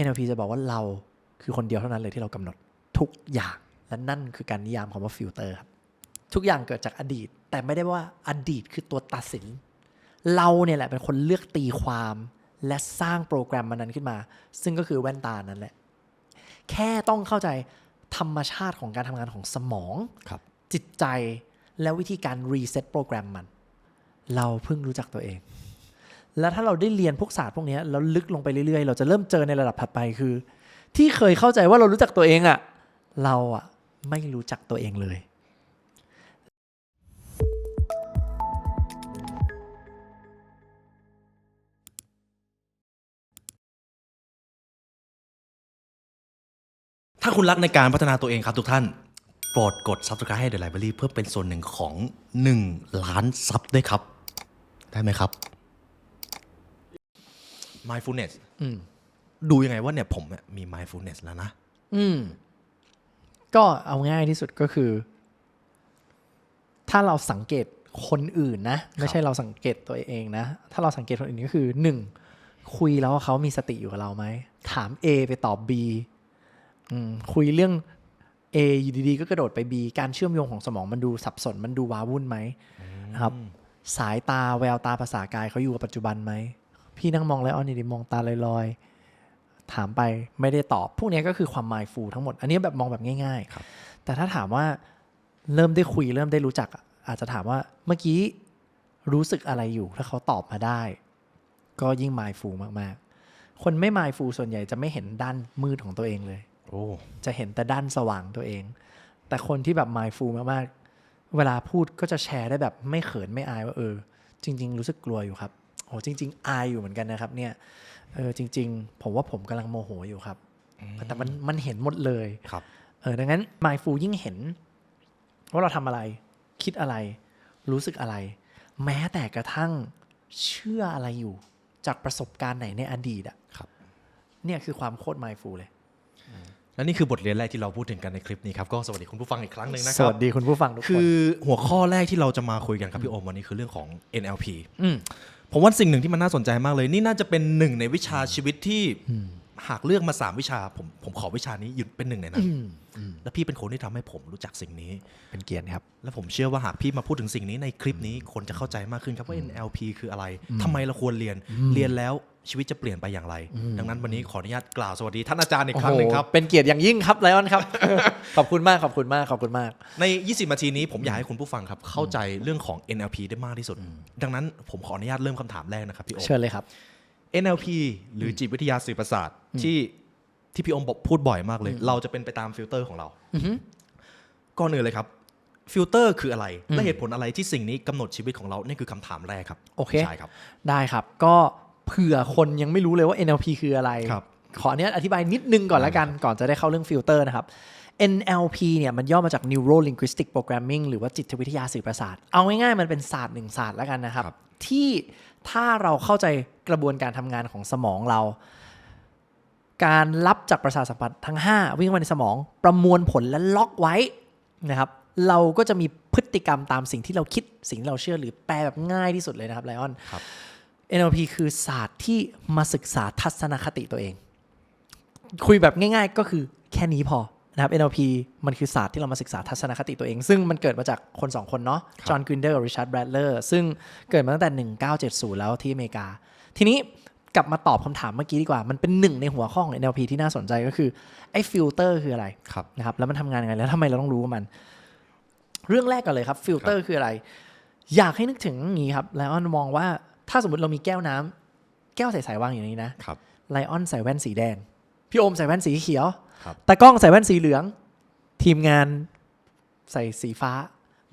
NLP จะบอกว่าเราคือคนเดียวเท่านั้นเลยที่เรากำหนดทุกอย่างและนั่นคือการนิยามคำว่าฟิลเตอร์ครับทุกอย่างเกิดจากอดีตแต่ไม่ได้ว่าอดีตคือตัวตัดสินเราเนี่ยแหละเป็นคนเลือกตีความและสร้างโปรแกรมมันนั้นขึ้นมาซึ่งก็คือแว่นตานั่นแหละแค่ต้องเข้าใจธรรมชาติของการทำงานของสมองจิตใจและวิธีการรีเซ็ตโปรแกรมมันเราเพิ่งรู้จักตัวเองแล้วถ้าเราได้เรียนพวกศาสตร์พวกนี้แล้วลึกลงไปเรื่อยๆเราจะเริ่มเจอในระดับถัดไปคือที่เคยเข้าใจว่าเรารู้จักตัวเองอะเราอะไม่รู้จักตัวเองเลยถ้าคุณรักในการพัฒนาตัวเองครับทุกท่านโปรดกด Subscribe ให้ The Library เพื่อเป็นส่วนหนึ่งของ1 ล้านซับด้วยครับได้ไหมครับ Mindfulness ดูยังไงว่าเนี่ยผมมี Mindfulness แล้วนะก็เอาง่ายที่สุดก็คือถ้าเราสังเกตคนอื่นนะไม่ใช่เราสังเกตตัวเองนะถ้าเราสังเกตคนอื่นก็คือ1คุยแล้วเขามีสติอยู่กับเราไหมถาม A ไปตอบ B คุยเรื่อง A อยู่ดีๆก็กระโดดไป B การเชื่อมโยงของสมองมันดูสับสนมันดูว้าวุ่นไหมนะครับสายตาแววตาภาษากายเขาอยู่กับปัจจุบันไหมพี่นั่งมองไลออนดีๆมองตาลอยๆถามไปไม่ได้ตอบพวกนี้ก็คือความ mindful ทั้งหมดอันนี้แบบมองแบบง่ายๆแต่ถ้าถามว่าเริ่มได้คุยเริ่มได้รู้จักอาจจะถามว่าเมื่อกี้รู้สึกอะไรอยู่ถ้าเขาตอบมาได้ก็ยิ่ง mindful มากๆคนไม่ mindful ส่วนใหญ่จะไม่เห็นด้านมืดของตัวเองเลยจะเห็นแต่ด้านสว่างตัวเองแต่คนที่แบบ mindful มากๆเวลาพูดก็จะแชร์ได้แบบไม่เขินไม่อายว่าจริงๆรู้สึกกลัวอยู่ครับโอ้จริงๆอายอยู่เหมือนกันนะครับเนี่ยจริงๆผมว่าผมกำลังโมโหอยู่ครับแต่มันเห็นหมดเลยครับดังนั้น mindful ยิ่งเห็นว่าเราทำอะไรคิดอะไรรู้สึกอะไรแม้แต่กระทั่งเชื่ออะไรอยู่จากประสบการณ์ไหนในอดีตเนี่ยคือความโคตร mindful เลยและนี่คือบทเรียนแรกที่เราพูดถึงกันในคลิปนี้ครับก็สวัสดีคุณผู้ฟังอีกครั้งหนึ่งนะครับสวัสดีคุณผู้ฟังทุกคนคือหัวข้อแรกที่เราจะมาคุยกันครับพี่โอมวันนี้คือเรื่องของ NLP ผมว่าสิ่งหนึ่งที่มันน่าสนใจมากเลยนี่น่าจะเป็นหนึ่งในวิชาชีวิตที่หากเลือกมา3วิชาผมขอวิชานี้ยืนเป็นหนึ่งในนั้นและพี่เป็นคนที่ทำให้ผมรู้จักสิ่งนี้เป็นเกียรติครับและผมเชื่อว่าหากพี่มาพูดถึงสิ่งนี้ในคลิปนี้คนจะเข้าใจมากขึ้นครับว่า NLP คืออะไรทำไมเราควรเรียนแล้วชีวิตจะเปลี่ยนไปอย่างไรดังนั้นวันนี้ขออนุญาตกล่าวสวัสดีท่านอาจารย์อีกครั้งหนึ่งครับเป็นเกียรติอย่างยิ่งครับไลออนครับ ขอบคุณมากขอบคุณมากขอบคุณมากใน20นาทีนี้ผมอยากให้คุณผู้ฟังครับเข้าใจเรื่องของ NLP ได้มากที่สุดดังนั้นผมขออนุญาตเริ่มคำถามแรกนะครับพี่โอมเชิญเลยครับ NLP หรือจิตวิทยาสื่อประสาทที่พี่โอมพูดบ่อยมากเลยเราจะเป็นไปตามฟิลเตอร์ของเราก่อนอื่นเลยครับฟิลเตอร์คืออะไรและเหตุผลอะไรที่สิ่งนี้กำหนดชีวิตของเรานี่คือคำถามแรกครับโอเคใช่ครับได้ครับก็เผื่อคนยังไม่รู้เลยว่า NLP คืออะไรขออนุญาตอธิบายนิดนึงก่อนละกันก่อนจะได้เข้าเรื่องฟิลเตอร์นะครับ NLP เนี่ยมันย่อมาจาก Neuro Linguistic Programming หรือว่าจิตวิทยาสื่อประสาทเอาง่ายๆมันเป็นศาสตร์หนึ่งศาสตร์แล้วกันนะครับที่ถ้าเราเข้าใจกระบวนการทำงานของสมองเราการรับจากประสาทสัมผัสทั้ง5วิ่งมาในสมองประมวลผลและล็อกไว้นะครับเราก็จะมีพฤติกรรมตามสิ่งที่เราคิดสิ่งที่เราเชื่อหรือแปลแบบง่ายที่สุดเลยนะครับไลออนNLP คือศาสตร์ที่มาศึกษาทัศนคติตัวเองคุยแบบง่ายๆก็คือแค่นี้พอนะครับ NLP มันคือศาสตร์ที่เรามาศึกษาทัศนคติตัวเองซึ่งมันเกิดมาจากคน2คนเนาะจอห์นกรินเดอร์กับริชาร์ดแบรดเลอร์ซึ่งเกิดมาตั้งแต่1970แล้วที่อเมริกาทีนี้กลับมาตอบคำถามเมื่อกี้ดีกว่ามันเป็นหนึ่งในหัวข้อของ NLP ที่น่าสนใจก็คือไอ้ฟิลเตอร์คืออะไรนะครับแล้วมันทำงานยังไงแล้วทำไมเราต้องรู้มันเรื่องแรกก่อนเลยครับฟิลเตอร์คืออะไรอยากให้นึกถึงอย่างนี้ครับไลออนมองว่าถ้าสมมติเรามีแก้วน้ำแก้วใสๆวางอยู่ในนี้นะไลออนใส่แว่นสีแดงพี่โอมใส่แว่นสีเขียวตากล้องใส่แว่นสีเหลืองทีมงานใส่สีฟ้า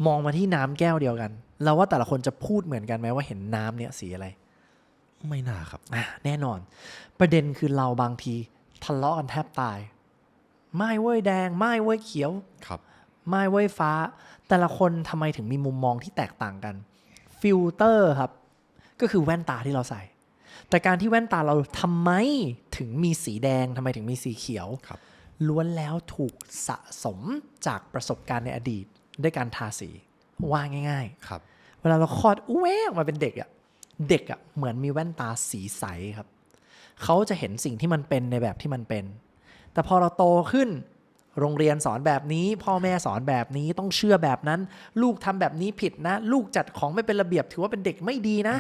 มองมาที่น้ำแก้วเดียวกันเราว่าแต่ละคนจะพูดเหมือนกันไหมว่าเห็นน้ำเนี่ยสีอะไรไม่น่าครับแน่นอนประเด็นคือเราบางทีทะเลาะกันแทบตายไม่เว้ยแดงไม่เว้ยเขียวไม่เว้ยฟ้าแต่ละคนทำไมถึงมีมุมมองที่แตกต่างกันฟิลเตอร์ครับก็คือแว่นตาที่เราใส่แต่การที่แว่นตาเราทำไมถึงมีสีแดงทำไมถึงมีสีเขียวล้วนแล้วถูกสะสมจากประสบการณ์ในอดีตด้วยการทาสีว่าง่ายๆเวลาเราคลอดอุ้ยออกมาเป็นเด็กอะเหมือนมีแว่นตาสีใสครับ เขาจะเห็นสิ่งที่มันเป็นในแบบที่มันเป็นแต่พอเราโตขึ้นโรงเรียนสอนแบบนี้พ่อแม่สอนแบบนี้ต้องเชื่อแบบนั้นลูกทำแบบนี้ผิดนะลูกจัดของไม่เป็นระเบียบถือว่าเป็นเด็กไม่ดีนะ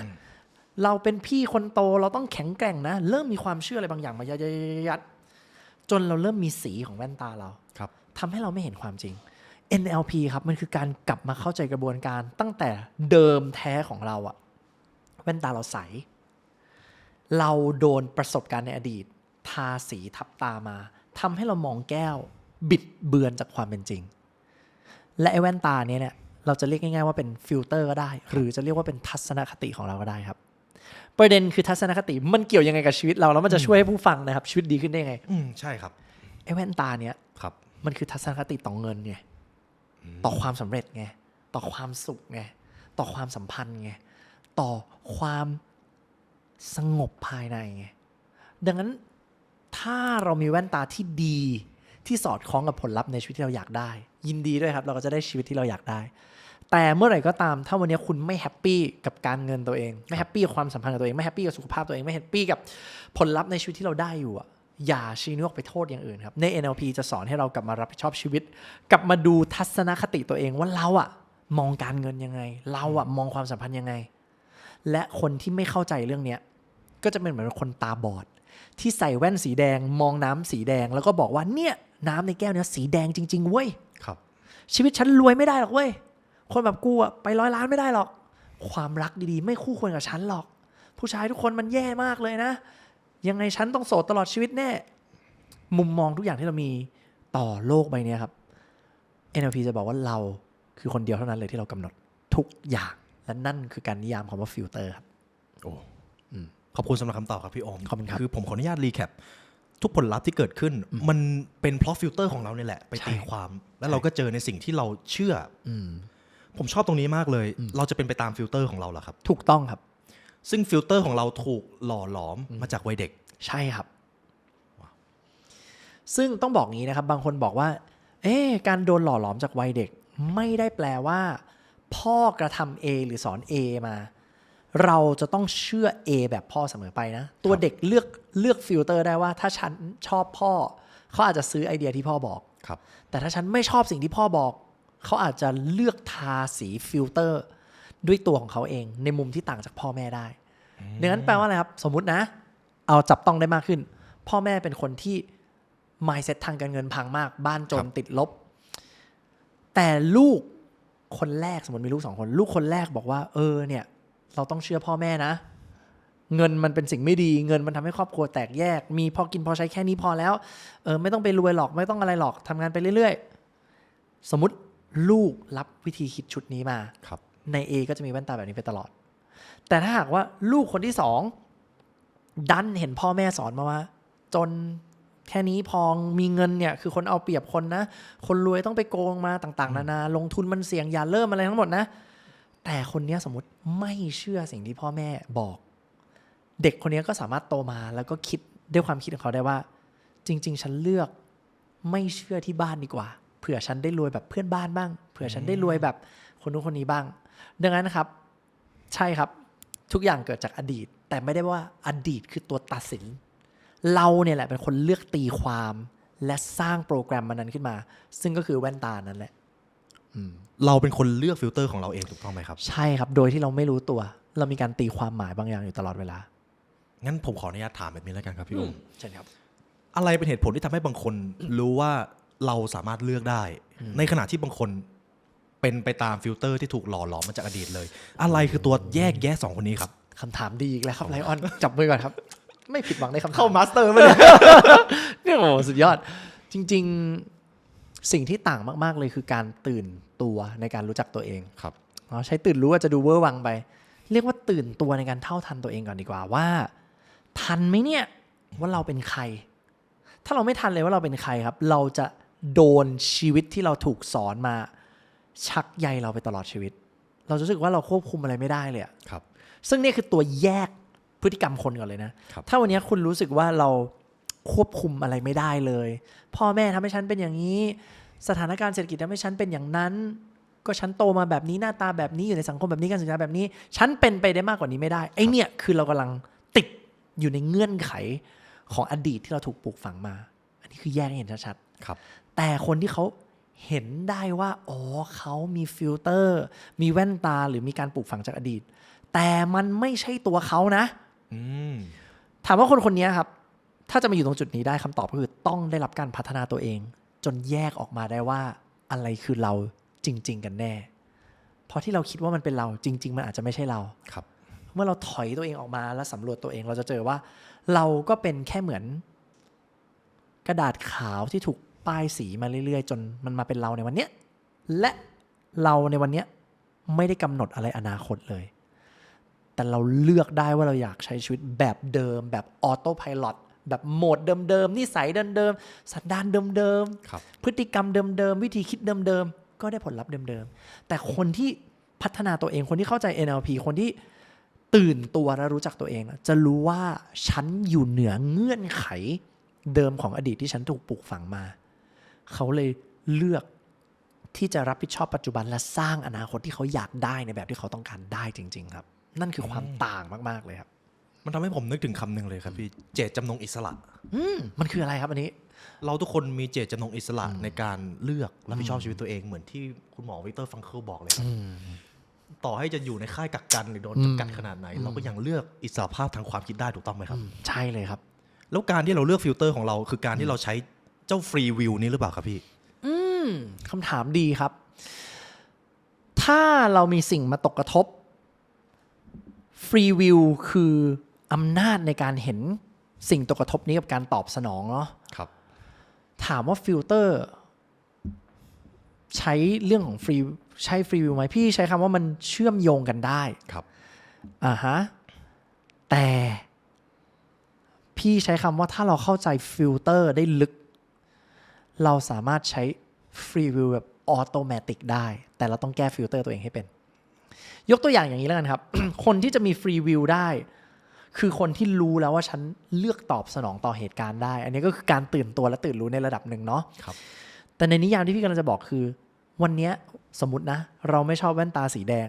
เราเป็นพี่คนโตเราต้องแข็งแกร่งนะเริ่มมีความเชื่ออะไรบางอย่างมายัดจนเราเริ่มมีสีของแว่นตาเราทำให้เราไม่เห็นความจริง NLP ครับมันคือการกลับมาเข้าใจกระบวนการตั้งแต่เดิมแท้ของเราอะแว่นตาเราใสเราโดนประสบการณ์ในอดีตทาสีทับตามาทำให้เรามองแก้วบิดเบือนจากความเป็นจริงและไอ้แว่นตาเนี่ยเราจะเรียกง่ายๆว่าเป็นฟิลเตอร์ก็ได้หรือจะเรียกว่าเป็นทัศนคติของเราก็ได้ครับประเด็นคือทัศนคติมันเกี่ยวยังไงกับชีวิตเราแล้วมันจะช่วยให้ผู้ฟังนะครับชีวิตดีขึ้นได้ยังไงใช่ครับไอ้แว่นตาเนี่ยมันคือทัศนคติต่อเงินไงต่อความสำเร็จไงต่อความสุขไงต่อความสัมพันธ์ไงต่อความสงบภายในไงดังนั้นถ้าเรามีแว่นตาที่ดีที่สอดคล้องกับผลลัพธ์ในชีวิตที่เราอยากได้ยินดีด้วยครับเราก็จะได้ชีวิตที่เราอยากได้แต่เมื่อไหร่ก็ตามถ้าวันนี้คุณไม่แฮปปี้กับการเงินตัวเองไม่แฮปปี้กับความสัมพันธ์กับตัวเองไม่แฮปปี้กับสุขภาพตัวเองไม่แฮปปี้กับผลลัพธ์ในชีวิตที่เราได้อยู่อย่าชี้นิ้วไปโทษอย่างอื่นครับใน NLP จะสอนให้เรากลับมารับผิดชอบชีวิตกลับมาดูทัศนคติตัวเองว่าเรามองการเงินยังไงเรามองความสัมพันธ์ยังไงและคนที่ไม่เข้าใจเรื่องนี้ก็จะเป็นเหมือนคนตาบอดที่ใส่แว่นสีแดงมองน้ำสีแดงแล้วก็บอกว่าเนี่ยน้ำในแก้วเนี้ยสีแดงจริงๆเว้ยชีวิตฉันรวยไม่ได้หรอกเว้ยคนแบบกูไป100 ล้านไม่ได้หรอกความรักดีๆไม่คู่ควรกับฉันหรอกผู้ชายทุกคนมันแย่มากเลยนะยังไงฉันต้องโสดตลอดชีวิตแน่มุมมองทุกอย่างที่เรามีต่อโลกใบนี้ครับ NLP จะบอกว่าเราคือคนเดียวเท่านั้นเลยที่เรากำหนดทุกอย่างและนั่นคือการนิยามคำว่าฟิลเตอร์ครับขอบคุณสำหรับคำตอบครับพี่โอมขอบคุณครับคือผมขออนุญาตรีแคปทุกผลลัพธ์ที่เกิดขึ้นมันเป็นเพราะฟิลเตอร์ของเราเนี่ยแหละไปตีความแล้วเราก็เจอในสิ่งที่เราเชื่อผมชอบตรงนี้มากเลยเราจะเป็นไปตามฟิลเตอร์ของเราเหรอครับถูกต้องครับซึ่งฟิลเตอร์ของเราถูกหล่อหลอมมาจากวัยเด็กใช่ครับซึ่งต้องบอกงี้นะครับบางคนบอกว่าการโดนหล่อหลอมจากวัยเด็กไม่ได้แปลว่าพ่อกระทำ A หรือสอน A มาเราจะต้องเชื่อ A แบบพ่อเสมอไปนะตัวเด็กเลือกฟิลเตอร์ได้ว่าถ้าฉันชอบพ่อเขาอาจจะซื้อไอเดียที่พ่อบอกแต่ถ้าฉันไม่ชอบสิ่งที่พ่อบอกเขาอาจจะเลือกทาสีฟิลเตอร์ด้วยตัวของเขาเองในมุมที่ต่างจากพ่อแม่ได้ดังนั้นแปลว่าอะไรครับสมมุตินะเอาจับต้องได้มากขึ้นพ่อแม่เป็นคนที่ mindset ทางการเงินพังมากบ้านจนติดลบแต่ลูกคนแรกสมมติมีลูก2 คนลูกคนแรกบอกว่าเนี่ยเราต้องเชื่อพ่อแม่นะเงินมันเป็นสิ่งไม่ดีเงินมันทำให้ครอบครัวแตกแยกมีพอกินพอใช้แค่นี้พอแล้วไม่ต้องไปรวยหรอกไม่ต้องอะไรหรอกทำงานไปเรื่อยๆสมมุติลูกรับวิธีคิดชุดนี้มาใน A ก็จะมีแว่นตาแบบนี้ไปตลอดแต่ถ้าหากว่าลูกคนที่2ดันเห็นพ่อแม่สอนมาว่าจนแค่นี้พอมีเงินเนี่ยคือคนเอาเปรียบคนนะคนรวยต้องไปโกงมาต่างๆนานาลงทุนมันเสี่ยงอย่าเริ่มอะไรทั้งหมดนะแต่คนนี้สมมติไม่เชื่อสิ่งที่พ่อแม่บอกเด็กคนนี้ก็สามารถโตมาแล้วก็คิดด้วยความคิดของเขาได้ว่าจริงๆฉันเลือกไม่เชื่อที่บ้านดีกว่าเผื่อฉันได้รวยแบบเพื่อนบ้านบ้างเผื่อฉันได้รวยแบบคนนู้นคนนี้บ้างดังนั้นนะครับใช่ครับทุกอย่างเกิดจากอดีตแต่ไม่ได้ว่าอดีตคือตัวตัดสินเราเนี่ยแหละเป็นคนเลือกตีความและสร้างโปรแกรมมันนั้นขึ้นมาซึ่งก็คือแว่นตานั่นแหละเราเป็นคนเลือกฟิลเตอร์ของเราเองถูกต้องไหมครับใช่ครับโดยที่เราไม่รู้ตัวเรามีการตีความหมายบางอย่างอยู่ตลอดเวลางั้นผมขออนุญาตถามแบบนี้แล้วกันครับพี่โอมใช่ครับอะไรเป็นเหตุผลที่ทำให้บางคนรู้ว่าเราสามารถเลือกได้ในขณะที่บางคนเป็นไปตามฟิลเตอร์ที่ถูกหล่อหลอมมาจากอดีตเลยอะไรคือตัวแยกแยะ2 คนนี้ครับคำถามดีอีกแล้วครับไลออนจับมือก่อนครับไม่ผิดหวังในคำถามเข้ามาสเตอร์มาเลยเนี่ยโอ้สุดยอดจริงๆสิ่งที่ต่างมากๆเลยคือการตื่นตัวในการรู้จักตัวเองครับใช้ตื่นรู้อาจจะดูเวอร์วังไปเรียกว่าตื่นตัวในการเท่าทันตัวเองก่อนดีกว่าว่าทันไหมเนี่ยว่าเราเป็นใครถ้าเราไม่ทันเลยว่าเราเป็นใครครับเราจะโดนชีวิตที่เราถูกสอนมาชักใยเราไปตลอดชีวิตเรารู้สึกว่าเราควบคุมอะไรไม่ได้เลยครับซึ่งนี่คือตัวแยกพฤติกรรมคนก่อนเลยนะถ้าวันนี้คุณรู้สึกว่าเราควบคุมอะไรไม่ได้เลยพ่อแม่ทำให้ฉันเป็นอย่างนี้สถานการณ์เศรษฐกิจทำให้ฉันเป็นอย่างนั้นก็ฉันโตมาแบบนี้หน้าตาแบบนี้อยู่ในสังคมแบบนี้การศึกษาแบบนี้ฉันเป็นไปได้มากกว่านี้ไม่ได้ไอเนี่ยคือเรากำลังติด อยู่ในเงื่อนไขของอดีตที่เราถูกปลูกฝังมาอันนี้คือแยกให้เห็นชัดๆครับแต่คนที่เขาเห็นได้ว่าอ๋อเขามีฟิลเตอร์มีแว่นตาหรือมีการปลูกฝังจากอดีตแต่มันไม่ใช่ตัวเขานะถามว่าคนนี้ครับถ้าจะมาอยู่ตรงจุดนี้ได้คำตอบก็คือต้องได้รับการพัฒนาตัวเองจนแยกออกมาได้ว่าอะไรคือเราจริงๆกันแน่เพราะที่เราคิดว่ามันเป็นเราจริงๆมันอาจจะไม่ใช่เราครับเมื่อเราถอยตัวเองออกมาแล้วสำรวจตัวเองเราจะเจอว่าเราก็เป็นแค่เหมือนกระดาษขาวที่ถูกป้ายสีมาเรื่อยๆจนมันมาเป็นเราในวันเนี้ยและเราในวันเนี้ยไม่ได้กำหนดอะไรอนาคตเลยแต่เราเลือกได้ว่าเราอยากใช้ชีวิตแบบเดิมแบบออโต้ไพลอตแบบโหมดเดิมๆนิสัยเดิมๆสันดานเดิมๆพฤติกรรมเดิมๆวิธีคิดเดิมๆก็ได้ผลลัพธ์เดิมๆแต่คนที่พัฒนาตัวเองคนที่เข้าใจ NLP คนที่ตื่นตัวและรู้จักตัวเองจะรู้ว่าฉันอยู่เหนือเงื่อนไขเดิมของอดีตที่ฉันถูกปลูกฝังมาเขาเลยเลือกที่จะรับผิดชอบปัจจุบันและสร้างอนาคตที่เขาอยากได้ในแบบที่เขาต้องการได้จริงๆครับนั่นคือความต่างมากๆเลยครับมันทำให้ผมนึกถึงคำหนึ่งเลยครับพี่เจตจำนงอิสระมันคืออะไรครับอันนี้เราทุกคนมีเจตจำนงอิสระในการเลือกรับผิดชอบชีวิตตัวเองเหมือนที่คุณหมอวิกเตอร์ฟังเคิลบอกเลยครับต่อให้จะอยู่ในค่ายกักกันหรือโดนจำกัดขนาดไหนเราก็ยังเลือกอิสรภาพทางความคิดได้ถูกต้องไหมครับใช่เลยครับแล้วการที่เราเลือกฟิลเตอร์ของเราคือการที่เราใช้เจ้าฟรีวิวนี้หรือเปล่าครับพี่คำถามดีครับถ้าเรามีสิ่งมาตกกระทบฟรีวิวคืออำนาจในการเห็นสิ่งตกกระทบนี้กับการตอบสนองเนาะครับถามว่าฟิลเตอร์ใช้เรื่องของฟรีใช้ฟรีวิวไหมพี่ใช้คำว่ามันเชื่อมโยงกันได้ครับฮะแต่พี่ใช้คำว่าถ้าเราเข้าใจฟิลเตอร์ได้ลึกเราสามารถใช้ฟรีวิวแบบออโตเมติกได้แต่เราต้องแก้ฟิลเตอร์ตัวเองให้เป็นยกตัวอย่างอย่างนี้แล้วกันครับ คนที่จะมีฟรีวิวได้คือคนที่รู้แล้วว่าฉันเลือกตอบสนองต่อเหตุการณ์ได้อันนี้ก็คือการตื่นตัวและตื่นรู้ในระดับหนึ่งเนาะแต่ในนิยามที่พี่กำลังจะบอกคือวันนี้สมมตินะเราไม่ชอบแว่นตาสีแดง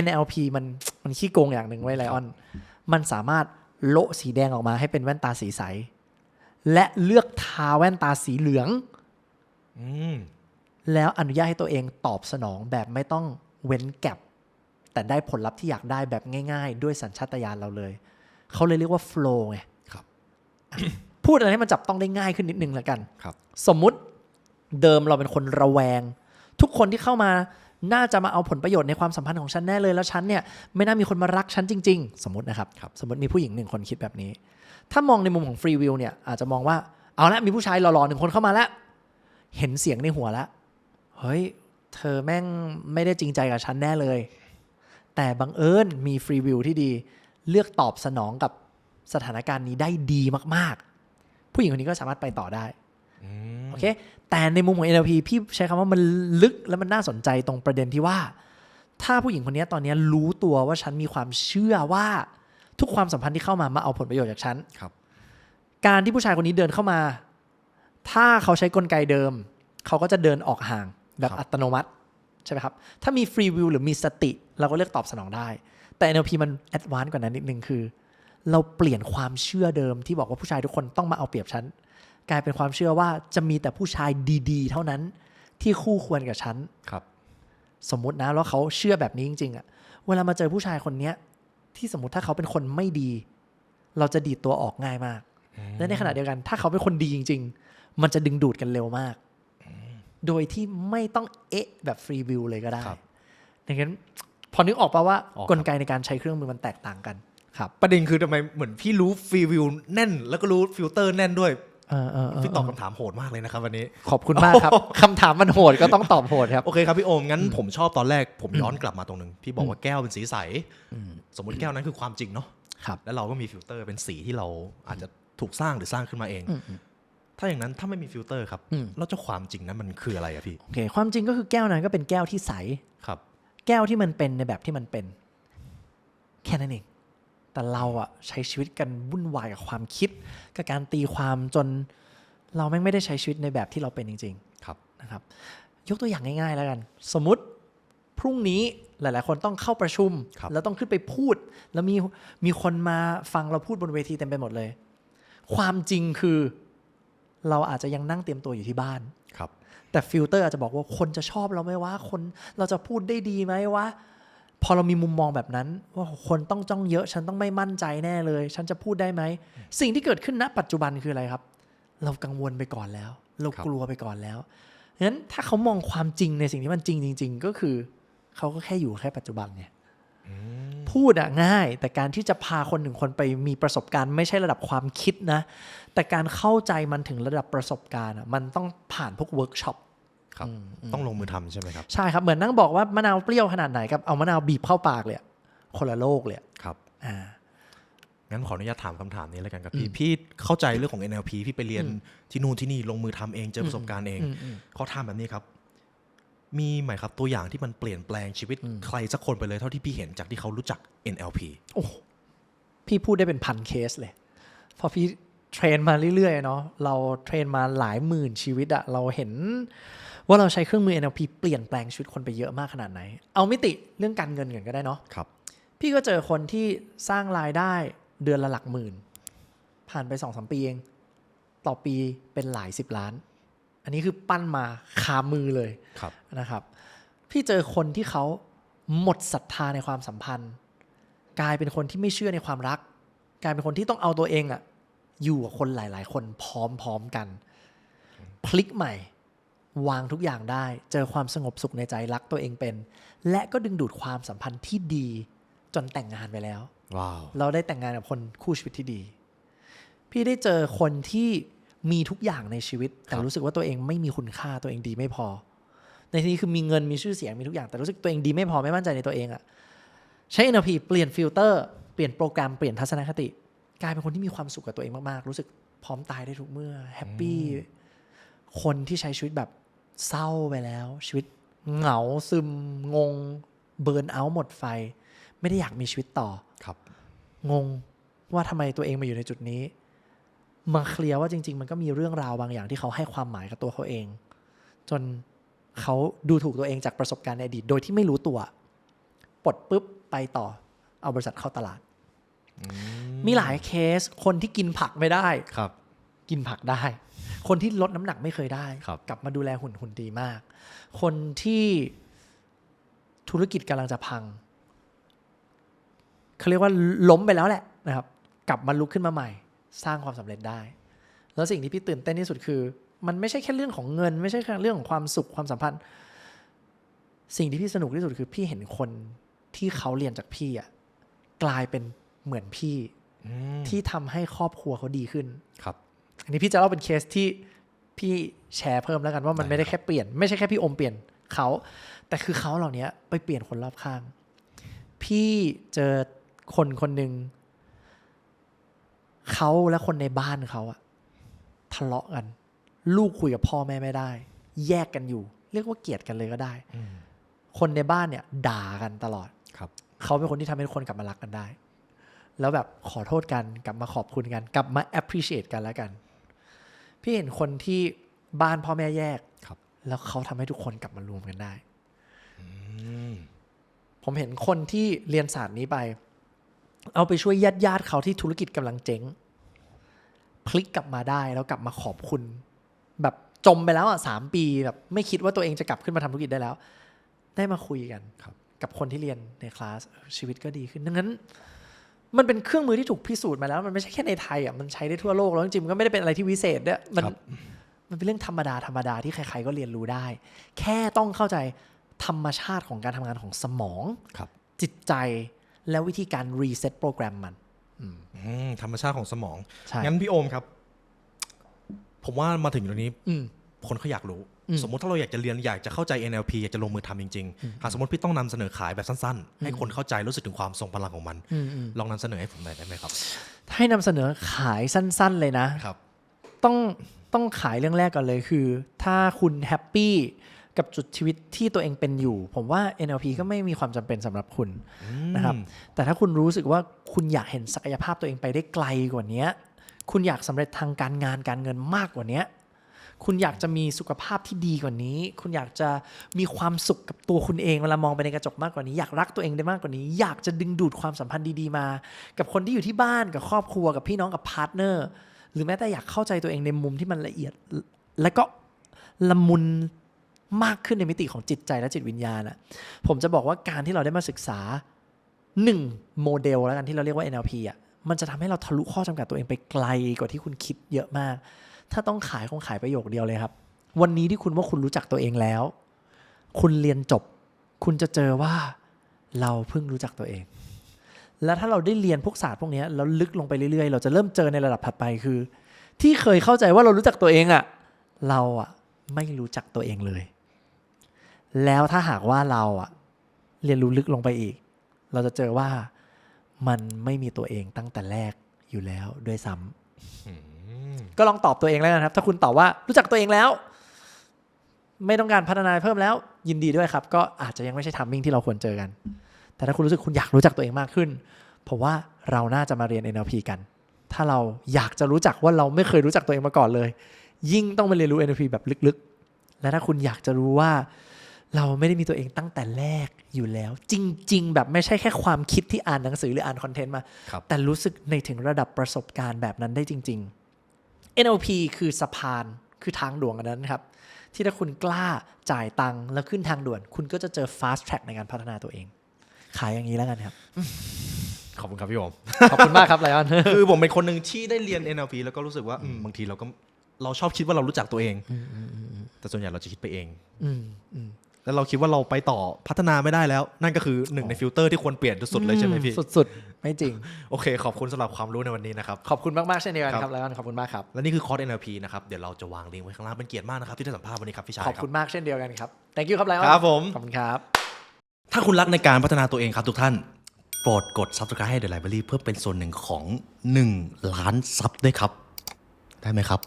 NLP มันขี้โกงอย่างหนึ่งไว้ไลออนมันสามารถโละสีแดงออกมาให้เป็นแว่นตาสีใสและเลือกทาแว่นตาสีเหลืองแล้วอนุญาตให้ตัวเองตอบสนองแบบไม่ต้องเว้นแก็บแต่ได้ผลลัพธ์ที่อยากได้แบบง่ายๆด้วยสัญชาตญาณเราเลยเขาเลยเรียกว่า flow ไงพูดอะไรให้มันจับต้องได้ง่ายขึ้นนิดนึงแล้วกันสมมุติเดิมเราเป็นคนระแวงทุกคนที่เข้ามาน่าจะมาเอาผลประโยชน์ในความสัมพันธ์ของฉันแน่เลยแล้วฉันเนี่ยไม่น่ามีคนมารักฉันจริงๆสมมตินะครับสมมติมีผู้หญิง1คนคิดแบบนี้ถ้ามองในมุมของฟรีวิวเนี่ยอาจจะมองว่าเอาละมีผู้ชายหล่อๆ1คนเข้ามาแล้วเห็นเสียงในหัวแล้วเฮ้ยเธอแม่งไม่ได้จริงใจกับฉันแน่เลยแต่บังเอิญมีฟรีวิวที่ดีเลือกตอบสนองกับสถานการณ์นี้ได้ดีมากๆผู้หญิงคนนี้ก็สามารถไปต่อได้โอเคแต่ในมุมของ NLP พี่ใช้คำว่ามันลึกและมันน่าสนใจตรงประเด็นที่ว่าถ้าผู้หญิงคนนี้ตอนนี้รู้ตัวว่าฉันมีความเชื่อว่าทุกความสัมพันธ์ที่เข้ามาเอาผลประโยชน์จากฉันการที่ผู้ชายคนนี้เดินเข้ามาถ้าเขาใช้กลไกเดิมเขาก็จะเดินออกห่างแบบอัตโนมัติใช่ไหมครับถ้ามีฟรีวิวหรือมีสติเราก็เลือกตอบสนองได้แต่ NLP มันแอดวานซ์กว่านั้นนิดนึงคือเราเปลี่ยนความเชื่อเดิมที่บอกว่าผู้ชายทุกคนต้องมาเอาเปรียบฉันกลายเป็นความเชื่อว่าจะมีแต่ผู้ชายดีๆเท่านั้นที่คู่ควรกับฉันสมมุตินะแล้วเขาเชื่อแบบนี้จริงๆอะเวลามาเจอผู้ชายคนนี้ที่สมมุติถ้าเขาเป็นคนไม่ดีเราจะดีดตัวออกง่ายมากและในขณะเดียวกันถ้าเขาเป็นคนดีจริงๆมันจะดึงดูดกันเร็วมากโดยที่ไม่ต้องแบบฟรีวิวเลยก็ได้ดังนั้นพอนึกออกป่ะว่ากลไกในการใช้เครื่องมือมันแตกต่างกันครับประเด็นคือทำไมเหมือนพี่รู้ฟรีวิวแน่นแล้วก็รู้ฟิลเตอร์แน่นด้วยพี่ตอบคำถามโหดมากเลยนะครับวันนี้ขอบคุณมากครับคำถามมันโหดก็ต้องตอบโหดครับโอเคครับพี่โอมงั้นผมชอบตอนแรกผมย้อนกลับมาตรงนึงพี่บอกว่าแก้วเป็นสีใสสมมติแก้วนั้นคือความจริงเนาะแล้วเราก็มีฟิลเตอร์เป็นสีที่เราอาจจะถูกสร้างหรือสร้างขึ้นมาเองถ้าอย่างนั้นถ้าไม่มีฟิลเตอร์ครับแล้วเจ้าความจริงนั้นมันคืออะไรอะพี่โอเคความจริงก็คือแก้วนั้นก็เป็นแก้วที่ใสครับแก้วที่มันเป็นในแบบที่มันเป็นแค่นั้นเองแต่เราอะใช้ชีวิตกันวุ่นวายกับความคิดกับการตีความจนเราไม่ได้ใช้ชีวิตในแบบที่เราเป็นจริงๆครับนะครับยกตัวอย่างง่ายๆแล้วกันสมมุติพรุ่งนี้ หลายๆคนต้องเข้าประชุม แล้วต้องขึ้นไปพูดแล้วมีคนมาฟังเราพูดบนเวทีเต็มไปหมดเลยความจริงคือเราอาจจะยังนั่งเตรียมตัวอยู่ที่บ้านแต่ฟิลเตอร์อาจจะบอกว่าคนจะชอบเราไหมวะคนเราจะพูดได้ดีไหมวะพอเรามีมุมมองแบบนั้นว่าคนต้องจ้องเยอะฉันต้องไม่มั่นใจแน่เลยฉันจะพูดได้ไหมสิ่งที่เกิดขึ้นณปัจจุบันคืออะไรครับเรากังวลไปก่อนแล้วเรากลัวไปก่อนแล้วงั้นถ้าเขามองความจริงในสิ่งที่มันจริงจริงๆก็คือเขาก็แค่อยู่แค่ปัจจุบันเนี่ยพูดอะง่ายแต่การที่จะพาคนหนึ่งคนไปมีประสบการณ์ไม่ใช่ระดับความคิดนะแต่การเข้าใจมันถึงระดับประสบการณ์มันต้องผ่านพวกเวิร์กช็อปต้องลงมือทำใช่ไหมครับใช่ครับเหมือนนั่งบอกว่ามะนาวเปรี้ยวขนาดไหนกับเอามะนาวบีบเข้าปากเลยคนละโลกเลยครับงั้นขออนุญาตถามคำถามนี้แล้วกันครับพี่เข้าใจเรื่องของ NLP พี่ไปเรียนที่นู่นที่นี่ลงมือทำเองเจอประสบการณ์เองเขาถามแบบนี้ครับมีไหมครับตัวอย่างที่มันเปลี่ยนแปลงชีวิตใครสักคนไปเลยเท่าที่พี่เห็นจากที่เขารู้จัก NLP โอ้พี่พูดได้เป็นพันเคสเลยพอพี่เทรนมาเรื่อยๆเนาะเราเทรนมาหลายหมื่นชีวิตอะเราเห็นว่าเราใช้เครื่องมือ NLP เปลี่ยนแปลงชีวิตคนไปเยอะมากขนาดไหนเอามิติเรื่องการเงินก็ได้เนาะครับพี่ก็เจอคนที่สร้างรายได้เดือนละหลักหมื่นผ่านไป 2-3 ปีเองต่อปีเป็นหลาย10 ล้านอันนี้คือปั้นมาคามือเลยนะครับพี่เจอคนที่เขาหมดศรัทธาในความสัมพันธ์กลายเป็นคนที่ไม่เชื่อในความรักกลายเป็นคนที่ต้องเอาตัวเองอะอยู่กับคนหลายๆคนพร้อมๆกันพลิกใหม่วางทุกอย่างได้เจอความสงบสุขในใจรักตัวเองเป็นและก็ดึงดูดความสัมพันธ์ที่ดีจนแต่งงานไปแล้วเราได้แต่งงานกับคนคู่ชีวิตที่ดีพี่ได้เจอคนที่มีทุกอย่างในชีวิตแต่รู้สึกว่าตัวเองไม่มีคุณค่าตัวเองดีไม่พอในที่นี้คือมีเงินมีชื่อเสียงมีทุกอย่างแต่รู้สึกตัวเองดีไม่พอไม่มั่นใจในตัวเองอะใช้ NLP เปลี่ยนฟิลเตอร์เปลี่ยนโปรแกรมเปลี่ยนทัศนคติกลายเป็นคนที่มีความสุขกับตัวเองมากๆรู้สึกพร้อมตายได้ทุกเมื่อแฮปปี้คนที่ใช้ชีวิตแบบเศร้าไปแล้วชีวิตเหงาซึมงงเบิร์นเอาท์หมดไฟไม่ได้อยากมีชีวิตต่องงว่าทำไมตัวเองมาอยู่ในจุดนี้มาเคลียร์ว่าจริงๆมันก็มีเรื่องราวบางอย่างที่เขาให้ความหมายกับตัวเขาเองจนเขาดูถูกตัวเองจากประสบการณ์ในอดีตโดยที่ไม่รู้ตัวปลดปุ๊บไปต่อเอาบริษัทเข้าตลาดมีหลายเคสคนที่กินผักไม่ได้กินผักได้คนที่ลดน้ำหนักไม่เคยได้กลับมาดูแลหุ่นดีมากคนที่ธุรกิจกำลังจะพังเขาเรียกว่าล้มไปแล้วแหละนะครับกลับมาลุกขึ้นมาใหม่สร้างความสำเร็จได้แล้วสิ่งที่พี่ตื่นเต้นที่สุดคือมันไม่ใช่แค่เรื่องของเงินไม่ใช่แค่เรื่องของความสุขความสัมพันธ์สิ่งที่พี่สนุกที่สุดคือพี่เห็นคนที่เขาเรียนจากพี่อ่ะกลายเป็นเหมือนพี่ที่ทำให้ครอบครัวเขาดีขึ้นครับอันนี้พี่จะเล่าเป็นเคสที่พี่แชร์เพิ่มแล้วกันว่ามันไม่ได้แค่เปลี่ยนไม่ใช่แค่พี่อมเปลี่ยนเขาแต่คือเขาเหล่านี้ไปเปลี่ยนคนรอบข้างพี่เจอคนหนึ่งเขาและคนในบ้านเขาอะทะเลาะกันลูกคุยกับพ่อแม่ไม่ได้แยกกันอยู่เรียกว่าเกลียดกันเลยก็ได้คนในบ้านเนี่ยด่ากันตลอดเขาเป็นคนที่ทำให้คนกลับมารักกันได้แล้วแบบขอโทษกันกลับมาขอบคุณกันกลับมา appreciate กันแล้วกันพี่เห็นคนที่บ้านพ่อแม่แยกแล้วเขาทำให้ทุกคนกลับมารวมกันได้ผมเห็นคนที่เรียนศาสตร์นี้ไปเอาไปช่วยญาติเขาที่ธุรกิจกำลังเจ๊งพลิกกลับมาได้แล้วกลับมาขอบคุณแบบจมไปแล้วอ่ะ3 ปีแบบไม่คิดว่าตัวเองจะกลับขึ้นมาทำธุรกิจได้แล้วได้มาคุยกันกับคนที่เรียนในคลาสชีวิตก็ดีขึ้นดังนั้นมันเป็นเครื่องมือที่ถูกพิสูจน์มาแล้วมันไม่ใช่แค่ในไทยอ่ะมันใช้ได้ทั่วโลกแล้วจริงๆมันก็ไม่ได้เป็นอะไรที่วิเศษด้วยมันเป็นเรื่องธรรมดาที่ใครๆก็เรียนรู้ได้แค่ต้องเข้าใจธรรมชาติของการทำงานของสมองจิตใจแล้ววิธีการรีเซ็ตโปรแกรมมันธรรมชาติของสมองงั้นพี่โอมครับผมว่ามาถึงตรงนี้คนเขาอยากรู้สมมติถ้าเราอยากจะเรียนอยากจะเข้าใจ NLP อยากจะลงมือทำจริงๆหากสมมติพี่ต้องนำเสนอขายแบบสั้นๆให้คนเข้าใจรู้สึกถึงความทรงพลังของมันลองนำเสนอให้ผมหน่อยได้ไหมครับให้นำเสนอขายสั้นๆเลยนะครับต้องขายเรื่องแรกก่อนเลยคือถ้าคุณแฮปปี้กับจุดชีวิตที่ตัวเองเป็นอยู่ผมว่า NLP ก็ไม่มีความจำเป็นสำหรับคุณนะครับแต่ถ้าคุณรู้สึกว่าคุณอยากเห็นศักยภาพตัวเองไปได้ไกลกว่านี้คุณอยากสำเร็จทางการงานการเงินมากกว่านี้ คุณอยากจะมีสุขภาพที่ดีกว่านี้ คุณอยากจะมีความสุขกับตัวคุณเองเวลามองไปในกระจกมากกว่านี้อยากรักตัวเองได้มากกว่านี้อยากจะดึงดูดความสัมพันธ์ดีๆมากับคนที่อยู่ที่บ้านกับครอบครัวกับพี่น้องกับพาร์ทเนอร์หรือแม้แต่อยากเข้าใจตัวเองในมุมที่มันละเอียดและก็ละมุนมากขึ้นในมิติของจิตใจและจิตวิญญาณอะผมจะบอกว่าการที่เราได้มาศึกษา1โมเดลแล้วกันที่เราเรียกว่า NLP อะมันจะทำให้เราทะลุข้อจำกัดตัวเองไปไกลกว่าที่คุณคิดเยอะมากถ้าต้องขายคงขายประโยคเดียวเลยครับวันนี้ที่คุณว่าคุณรู้จักตัวเองแล้วคุณเรียนจบคุณจะเจอว่าเราเพิ่งรู้จักตัวเองแล้วถ้าเราได้เรียนพวกศาสตร์พวกนี้แล้วลึกลงไปเรื่อยๆเราจะเริ่มเจอในระดับถัดไปคือที่เคยเข้าใจว่าเรารู้จักตัวเองอะเราอะไม่รู้จักตัวเองเลยแล้วถ้าหากว่าเราอะเรียนรู้ลึกลงไปอีกเราจะเจอว่ามันไม่มีตัวเองตั้งแต่แรกอยู่แล้วด้วยซ้ำก็ลองตอบตัวเองแล้วนะครับถ้าคุณตอบว่ารู้จักตัวเองแล้วไม่ต้องการพัฒนาเพิ่มแล้วยินดีด้วยครับก็อาจจะยังไม่ใช่ทัมมิ่งที่เราควรเจอกันแต่ถ้าคุณรู้สึกคุณอยากรู้จักตัวเองมากขึ้นผมว่าเราน่าจะมาเรียน NLP กันถ้าเราอยากจะรู้จักว่าเราไม่เคยรู้จักตัวเองมาก่อนเลยยิ่งต้องมาเรียนรู้ NLP แบบลึกๆและถ้าคุณอยากจะรู้ว่าเราไม่ได้มีตัวเองตั้งแต่แรกอยู่แล้วจริงๆแบบไม่ใช่แค่ความคิดที่อ่านหนังสือหรืออ่านคอนเทนต์มาแต่รู้สึกในถึงระดับประสบการณ์แบบนั้นได้จริงๆ NLP คือสะพานคือทางด่วนอันนั้นครับที่ถ้าคุณกล้าจ่ายตังค์แล้วขึ้นทางด่วนคุณก็จะเจอ fast track ในการพัฒนาตัวเองขายอย่างนี้แล้วกันครับขอบคุณครับพี่โอม ขอบคุณมากครับไลออน คือผมเป็นคนหนึ่งที่ได้เรียน NLP แล้วก็รู้สึกว่าบางทีเราชอบคิดว่าเรารู้จักตัวเองแต่ส่วนใหญ่เราจะคิดไปเองแล้วเราคิดว่าเราไปต่อพัฒนาไม่ได้แล้วนั่นก็คือหนึ่งในฟิลเตอร์ที่ควรเปลี่ยนสุดๆเลยใช่ไหมพี่สุดๆไม่จริงโอเคขอบคุณสำหรับความรู้ในวันนี้นะครับขอบคุณมากๆเช่นเดียวกันครับไลออนขอบคุณมากครับและนี่คือคอร์ส NLP นะครับเดี๋ยวเราจะวางลิงก์ไว้ข้างล่างเป็นเกียรติมากนะครับที่ได้สัมภาษณ์วันนี้ครับพี่ชายขอบคุณมากเช่นเดียวกันครับ thank you ครับไลออนครับผมขอบคุณครับถ้าคุณรักในการพัฒนาตัวเองครับทุกท่านโปรดกด Subscribe ให้ The Library เพื่อเป็นส่วนหนึ่งของ1 ล้านซับด้วยครับได้ไหมครับ